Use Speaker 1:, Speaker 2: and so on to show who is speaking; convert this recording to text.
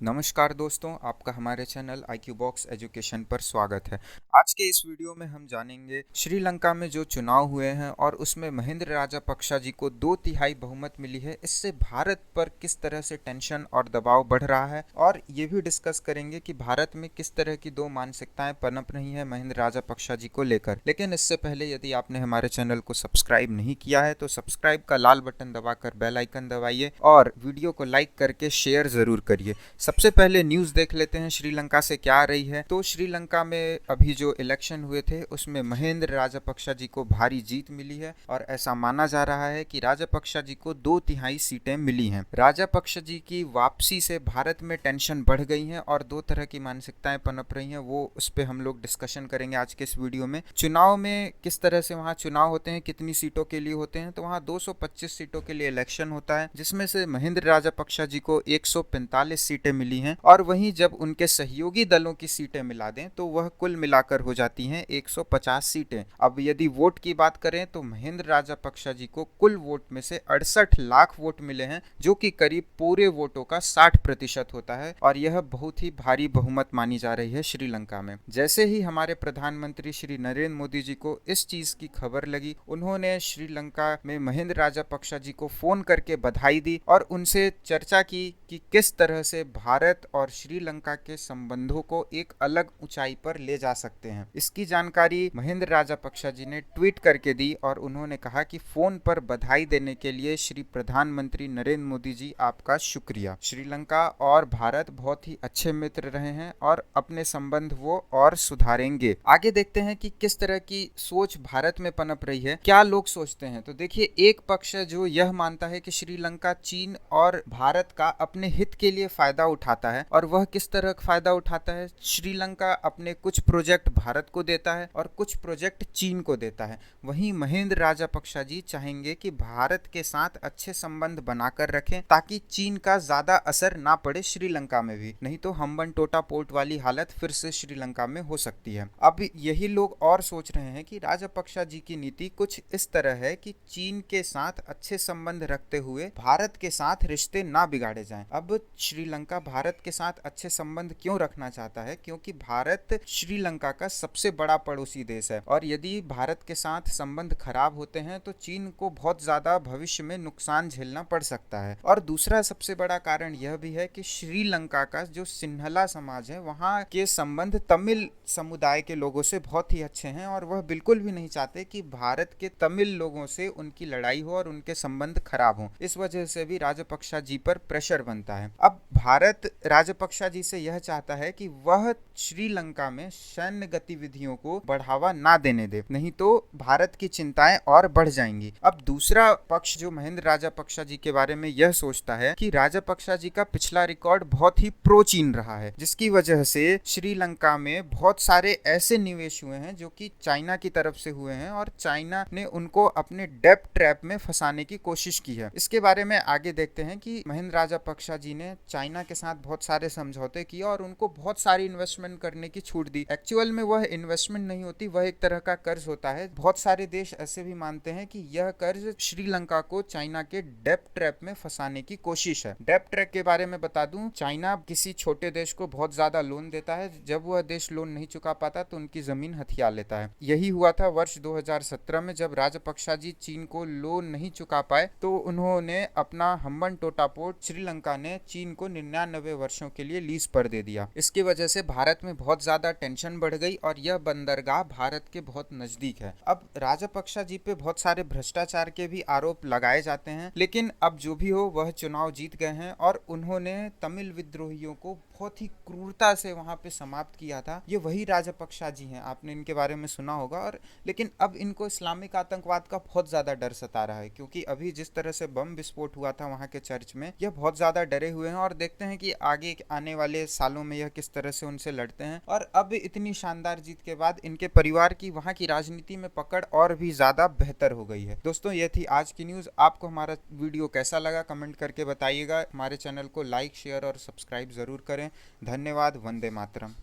Speaker 1: नमस्कार दोस्तों, आपका हमारे चैनल IQ बॉक्स एजुकेशन पर स्वागत है। आज के इस वीडियो में हम जानेंगे श्रीलंका में जो चुनाव हुए हैं और उसमें महिंद्र राजापक्सा जी को 2/3 बहुमत मिली है। इससे भारत पर किस तरह से टेंशन और दबाव बढ़ रहा है और ये भी डिस्कस करेंगे कि भारत में किस तरह की दो मानसिकताएं पनप रही हैं महिंद्र राजापक्सा जी को लेकर। लेकिन इससे पहले यदि आपने हमारे चैनल को सब्सक्राइब नहीं किया है तो सब्सक्राइब का लाल बटन दबाकर बेल आइकन दबाइए और वीडियो को लाइक करके शेयर जरूर करिए। सबसे पहले न्यूज़ देख लेते हैं श्रीलंका से क्या आ रही है। तो श्रीलंका में अभी जो इलेक्शन हुए थे उसमें महिंद्र राजापक्सा जी को भारी जीत मिली है और ऐसा माना जा रहा है कि राजापक्सा जी को 2/3 सीटें मिली हैं। राजापक्सा जी की वापसी से भारत में टेंशन बढ़ गई है और दो तरह की मानसिकताएं पनप रही हैं, वो उस पर हम लोग डिस्कशन करेंगे आज के इस वीडियो में। चुनाव में किस तरह से वहाँ चुनाव होते हैं, कितनी सीटों के लिए होते हैं, तो वहाँ 225 सीटों के लिए इलेक्शन होता है, जिसमें से महिंद्र राजापक्सा जी को 145 सीटें मिली हैं और वहीं जब उनके सहयोगी दलों की सीटें मिला दें तो वह कुल मिलाकर हो जाती हैं 150 सीटें। अब यदि वोट की बात करें तो महिंद्र राजापक्सा जी को कुल वोट में से 68 लाख वोट मिले हैं, जो कि करीब पूरे वोटों का 60% होता है और यह बहुत ही भारी बहुमत मानी जा रही है श्रीलंका में। जैसे ही हमारे प्रधानमंत्री श्री नरेंद्र मोदी जी को इस चीज की खबर लगी, उन्होंने श्रीलंका में महिंद्र राजापक्सा जी को फोन करके बधाई दी और उनसे चर्चा की कि किस तरह से भारत और श्रीलंका के संबंधों को एक अलग ऊंचाई पर ले जा सकते हैं। इसकी जानकारी महिंद्र राजापक्सा जी ने ट्वीट करके दी और उन्होंने कहा कि फोन पर बधाई देने के लिए श्री प्रधानमंत्री नरेंद्र मोदी जी, आपका शुक्रिया। श्रीलंका और भारत बहुत ही अच्छे मित्र रहे हैं और अपने संबंध वो और सुधारेंगे। आगे देखते हैं कि किस तरह की सोच भारत में पनप रही है, क्या लोग सोचते हैं। तो देखिए, एक पक्ष है जो यह मानता है कि श्रीलंका चीन और भारत का अपने हित के लिए फायदा उठाता है और वह किस तरह फायदा उठाता है। श्रीलंका अपने कुछ प्रोजेक्ट भारत को देता है और कुछ प्रोजेक्ट चीन को देता है। वहीं महिंद्र राजापक्सा जी चाहेंगे कि भारत के साथ अच्छे संबंध बनाकर रखें ताकि चीन का ज्यादा असर ना पड़े श्रीलंका में भी, नहीं तो हम्बनटोटा पोर्ट वाली हालत फिर से श्रीलंका में हो सकती है। अब यही लोग और सोच रहे हैं कि राजापक्सा जी की नीति कुछ इस तरह है कि चीन के साथ अच्छे संबंध रखते हुए भारत के साथ रिश्ते ना बिगाड़े जाएं। अब श्रीलंका भारत के साथ अच्छे संबंध क्यों रखना चाहता है, क्योंकि भारत श्रीलंका का सबसे बड़ा पड़ोसी देश है और यदि भारत के साथ संबंध खराब होते हैं तो चीन को बहुत ज्यादा भविष्य में नुकसान झेलना पड़ सकता है। और दूसरा सबसे बड़ा कारण यह भी है कि श्रीलंका का जो सिन्हला समाज है, वहाँ के संबंध तमिल समुदाय के लोगों से बहुत ही अच्छे हैं और वह बिल्कुल भी नहीं चाहते कि भारत के तमिल लोगों से उनकी लड़ाई हो और उनके संबंध खराब हो। इस वजह से भी राजापक्सा जी पर प्रेशर बनता है। अब भारत राजापक्सा जी से यह चाहता है कि वह श्रीलंका में सैन्य गतिविधियों को बढ़ावा ना देने दे, नहीं तो भारत की चिंताएं और बढ़ जाएंगी। अब दूसरा पक्ष जो महिंद्र राजापक्सा जी के बारे में यह सोचता है कि राजापक्सा जी का पिछला रिकॉर्ड बहुत ही प्रो चीन रहा है, जिसकी वजह से श्रीलंका में बहुत सारे ऐसे निवेश हुए हैं जो कि चाइना की तरफ से हुए हैं और चाइना ने उनको अपने डेब्ट ट्रैप में फंसाने की कोशिश की है। इसके बारे में आगे देखते हैं कि महिंद्र राजापक्सा जी ने चाइना के साथ बहुत सारे समझौते किए और उनको बहुत सारी इन्वेस्टमेंट करने की छूट दी। एक्चुअल में वह इन्वेस्टमेंट नहीं होती, वह एक तरह का कर्ज होता है। बहुत सारे देश ऐसे भी मानते हैं कि यह कर्ज श्रीलंका को चाइना के डेब्ट ट्रैप में फंसाने की कोशिश है। डेब्ट ट्रैप के बारे में बता दूं, चाइना किसी छोटे देश को बहुत ज्यादा लोन देता है, जब वह देश लोन नहीं चुका पाता तो उनकी जमीन हथिया लेता है। यही हुआ था वर्ष 2017 में, जब राजापक्सा जी चीन को लोन नहीं चुका पाए तो उन्होंने अपना हम्बनटोटा पोर्ट श्रीलंका ने चीन को 99 वर्षों के लिए लीज पर दे दिया। इसकी वजह से भारत में बहुत ज्यादा टेंशन बढ़ गई और यह बंदरगाह भारत के बहुत नजदीक है। अब राजापक्सा जी पे बहुत सारे भ्रष्टाचार के भी आरोप लगाए जाते हैं, लेकिन अब जो भी हो वह चुनाव जीत गए हैं और उन्होंने तमिल विद्रोहियों को बहुत ही क्रूरता से वहां पे समाप्त किया था। ये वही राजापक्सा जी हैं, आपने इनके बारे में सुना होगा। और लेकिन अब इनको इस्लामिक आतंकवाद का बहुत ज्यादा डर सता रहा है, क्योंकि अभी जिस तरह से बम विस्फोट हुआ था वहां के चर्च में, यह बहुत ज्यादा डरे हुए हैं और देखते हैं कि आगे आने वाले सालों में यह किस तरह से उनसे लड़ते हैं। और अब इतनी शानदार जीत के बाद इनके परिवार की वहां की राजनीति में पकड़ और भी ज्यादा बेहतर हो गई है। दोस्तों, ये थी आज की न्यूज। आपको हमारा वीडियो कैसा लगा कमेंट करके बताइएगा। हमारे चैनल को लाइक, शेयर और सब्सक्राइब जरूर करें। धन्यवाद। वंदे मातरम।